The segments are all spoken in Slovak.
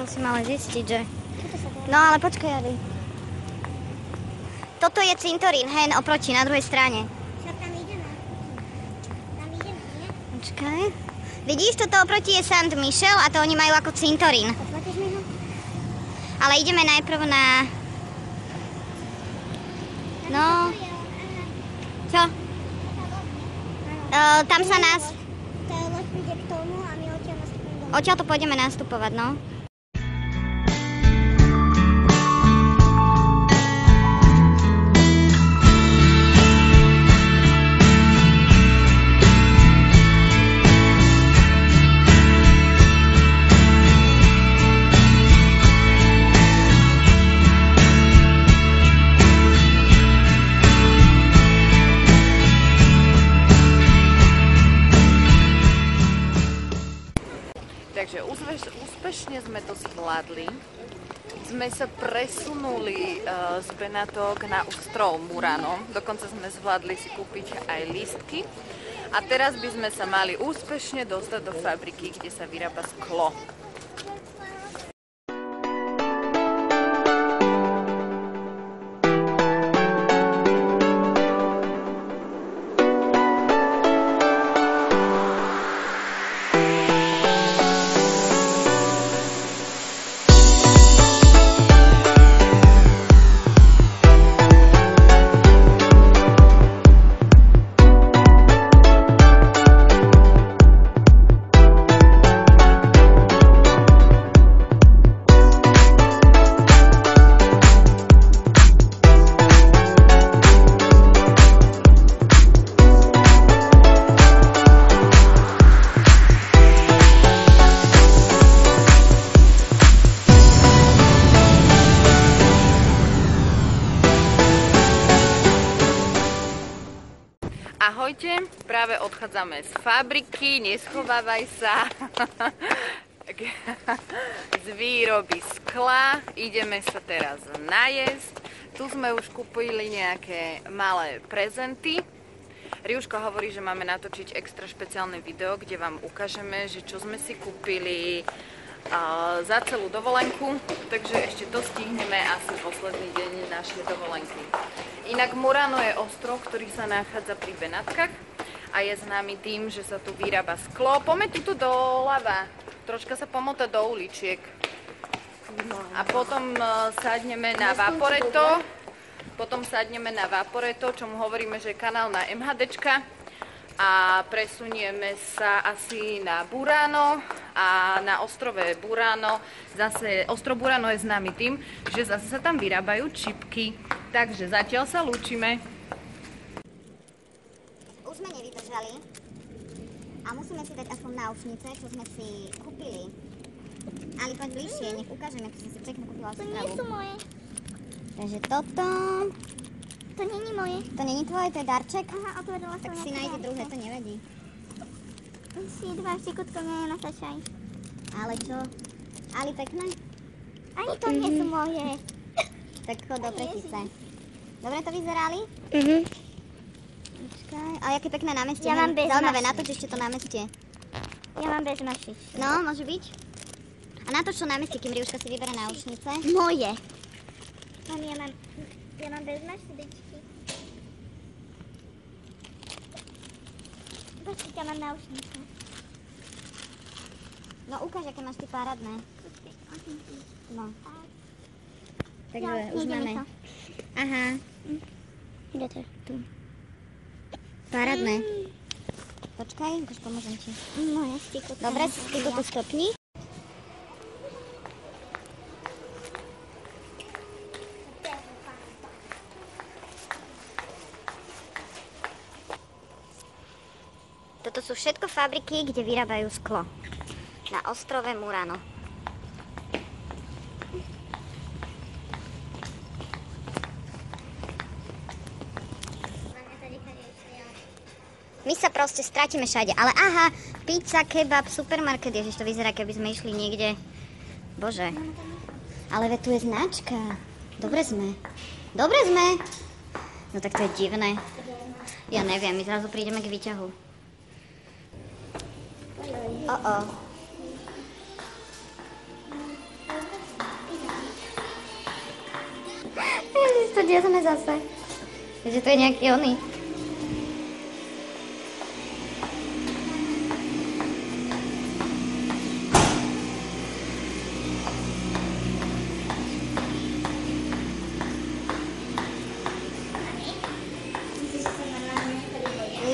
musím ale zistiť, že... No ale počkaj, Jady. Toto je cintorín, hen oproti, na druhej strane. Čo tam ideme? Tam ideme, nie? Počkaj. Vidíš, toto oproti je Saint Michel a to oni majú ako cintorín. Odfotíš mi ho? Ale ideme najprv na... No... Čo? Tam sa nás... Tá loď príde k tomu a my odtiaľ nastupujeme domov. Odtiaľ to pôjdeme nastupovať, no. Takže úspešne sme to zvládli. Sme sa presunuli z Benátok na ostrov Murano. Dokonca sme zvládli si kúpiť aj lístky. A teraz by sme sa mali úspešne dostať do fabriky, kde sa vyrába sklo. Ahojte, práve odchádzame z fabriky, neschovávaj sa, z výroby skla, ideme sa teraz najesť. Tu sme už kúpili nejaké malé prezenty. Riuško hovorí, že máme natočiť extra špeciálne video, kde vám ukážeme, že čo sme si kúpili za celú dovolenku, takže ešte to stihneme asi posledný deň našej dovolenky. Inak Murano je ostrov, ktorý sa nachádza pri Benátkach a je známy tým, že sa tu vyrába sklo. Poďme tu doľava, troška sa pomotať do uličiek. A potom sadneme na Vaporetto. Čomu hovoríme, že je kanál na MHDčka. A presunieme sa asi na Burano a na ostrove Burano. Zase ostrov Burano je známy tým, že zase sa tam vyrábajú čipky. Takže zatiaľ sa lúčime. Už sme nevydržali a musíme si dať aspoň náušnice, čo sme si kúpili. Ale poď bližšie, nech ukážeme, ako som si pekne kúpila To stravu. nie sú moje. Takže toto... To není moje. To není tvoje, to je darček? Aha, otvorila som Tak si nájde druhé, to nevadí. Si dva štikutko mne nenasačaj. Ale čo? Ali pekné? Ani to nie sú moje. Tak chod do tretice. Dobre to vyzerali? Počkaj. Ale aké pekné námestie. Ja mám bez Zaujímavé, maši. natoč ešte to námestie. Ja mám bez mašič. No, môže byť. A natoč to námestie, kým Riuška si vyberá náušnice. Moje. Mami, ja mám bez mašičky. Počkaj, ja mám náušnice. No ukáž, aké máš ty parádne. No. Takže Ja, už nejdeme máme. to. Aha, Kde to? Tu. parádne. Počkaj, ukáž, pomôžem ti. Moje štikutko. Dobre, si tu stopni. Toto sú všetko fabriky, kde vyrábajú sklo. Na ostrove Murano. My sa proste stratíme všade. Ale aha, pizza, kebab, supermarket. Ježiš, to vyzerá, keby sme išli niekde. Bože. Ale veď tu je značka. Dobre sme. Dobre sme. No tak to je divné. Ja neviem, my zrazu prídeme k výťahu. to, kde sme zase? Že to je nejaký oný.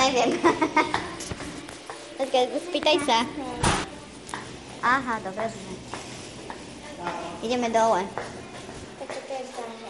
Neviem. Počkaj, spýtaj sa. Aha, dobre sme. Ideme dole. Takže to je zdraženie.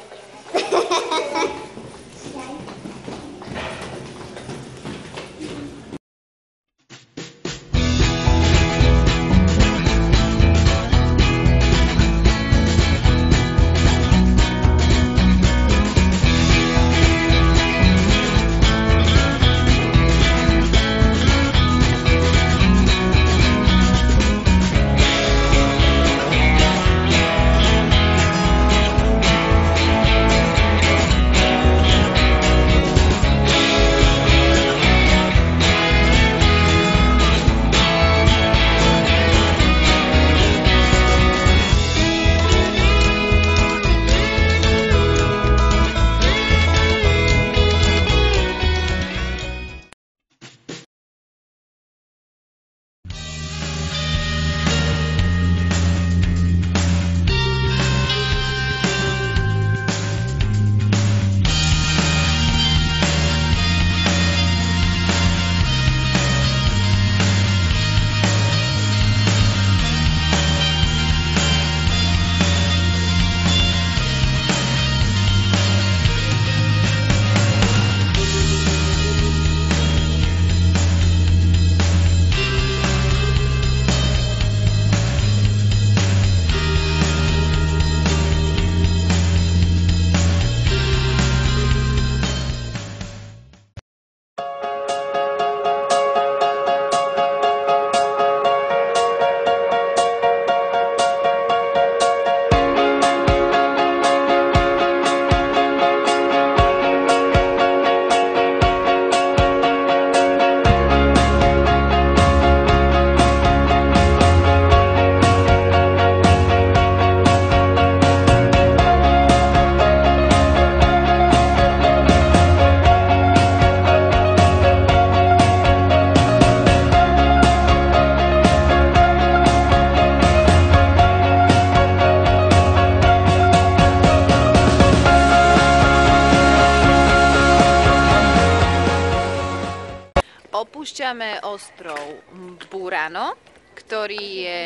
Opúšťame ostrov Burano, ktorý je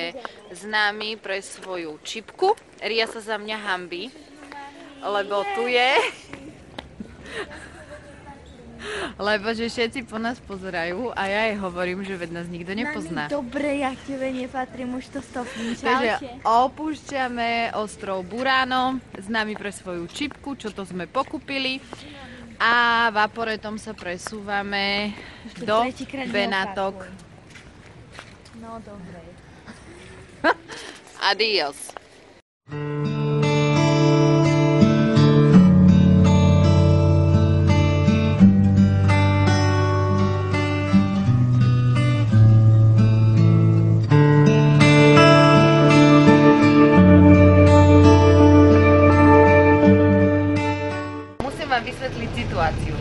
známy pre svoju čipku. Ria sa za mňa hanbí, lebo tu je... Lebo že všetci po nás pozerajú a ja jej hovorím, že veď nás nikto nepozná. Dobre, ja k tebe nepatrím, už to stopním. Takže opúšťame ostrov Burano, známy pre svoju čipku, čo to sme pokúpili. A vaporetom sa presúvame do Benátok. No dobre. Adios. Vysvetliť situáciu.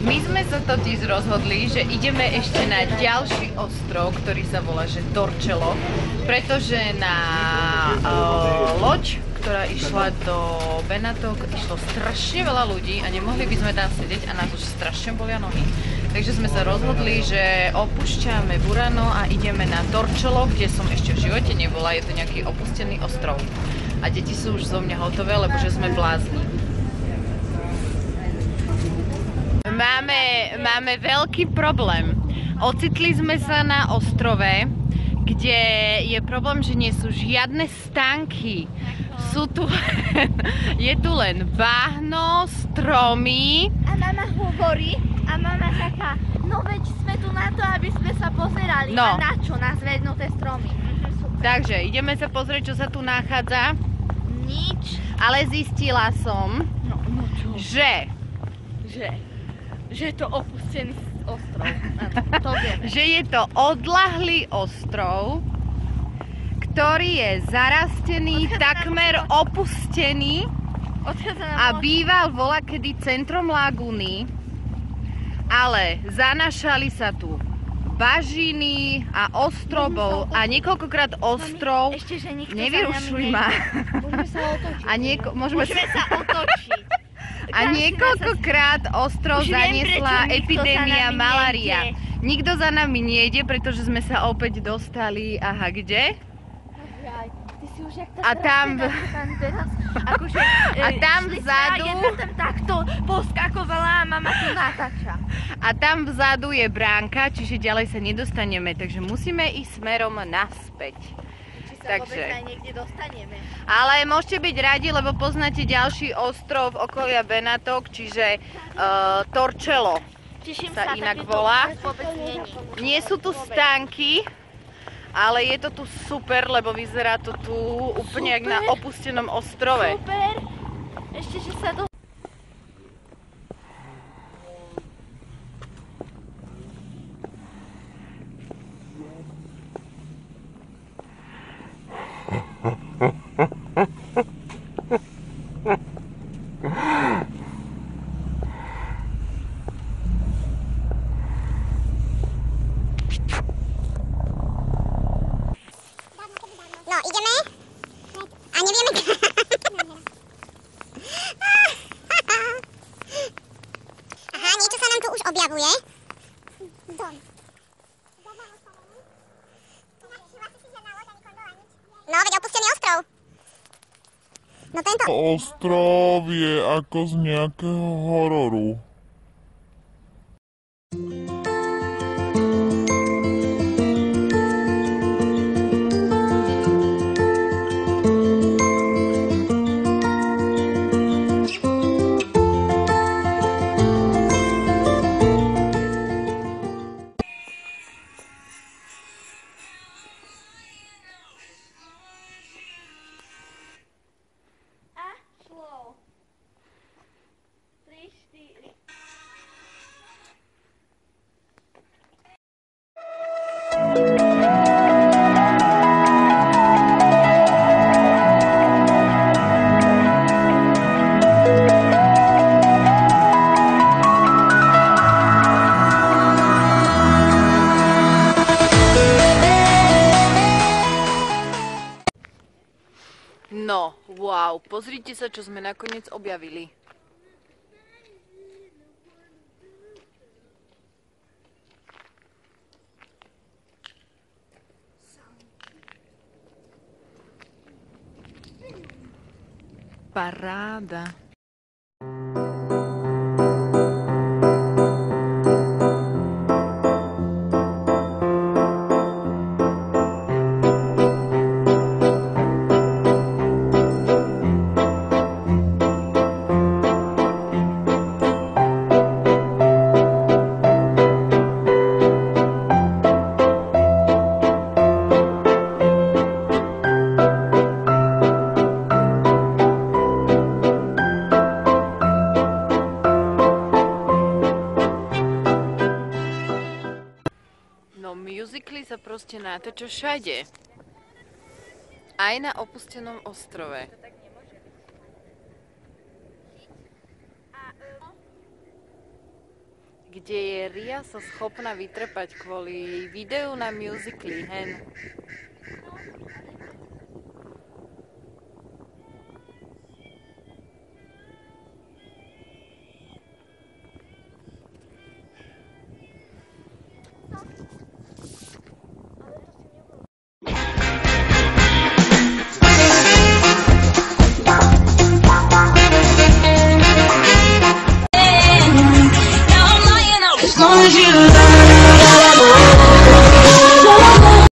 My sme sa totiž rozhodli, že ideme ešte na ďalší ostrov, ktorý sa volá že Torcello, pretože na loď, ktorá išla do Benátok, išlo strašne veľa ľudí a nemohli by sme tam sedieť a nás už strašne bolia nohy. Takže sme sa rozhodli, že opúšťame Burano a ideme na Torcello, kde som ešte v živote nebola, je to nejaký opustený ostrov. A deti sú už zo mňa hotové, lebo že sme blázni. Máme veľký problém. Ocitli sme sa na ostrove, kde je problém, že nie sú žiadne stánky. Je tu len bahno, stromy. A mama hovorí, a mama taká, no veď sme tu na to, aby sme sa pozerali. No. A na čo? Na zvednuté stromy. Takže ideme sa pozrieť, čo sa tu nachádza. Nič. Ale zistila som, No čo? Že je to opustený ostrov. Áno, to vieme. že je to odľahlý ostrov, ktorý je zarastený, takmer opustený Odchádza na a býval volakedy centrom lagúny, ale zanašali sa tu bažiny a ostrobov a niekoľkokrát ostrov, Ešte, že nikto nevyrušuj ma, Môžeme sa otočiť. a môžeme sa otočiť. a niekoľkokrát ostrov Už viem, zaniesla prečo nikto epidémia za nami malária. nejde. Nikto za nami nejde, pretože sme sa opäť dostali, aha, kde? Jaj, ty si už jak tá A tam- tam teraz, akože, A tam šli sa, vzadu- jedna tam takto poskakovala a mama tu natáča. A tam vzadu je bránka, čiže ďalej sa nedostaneme, takže musíme ísť smerom naspäť. Či sa Takže. vôbec aj niekde dostaneme. Ale môžete byť radi, lebo poznáte ďalší ostrov okolia Benatok, čiže Torcello. Teším Sa sa, inak takýto volá. vôbec není. Nie sú tu stánky, ale je to tu super, lebo vyzerá to tu úplne jak na Super. opustenom ostrove. Super. Ešte, že sa do... No, ideme. A nevieme... Aha, niečo sa nám tu už objavuje. Dom. No, veď opustený ostrov. No tento... Ostrov je ako z nejakého hororu. A šlo. 3, 4. No, wow, pozrite sa, čo sme nakoniec objavili. Paráda. No, musically sa proste natáča všade. Aj na opustenom ostrove. Kde je Ria sa schopná vytrpať kvôli jej videu na musically, hen. As long as you love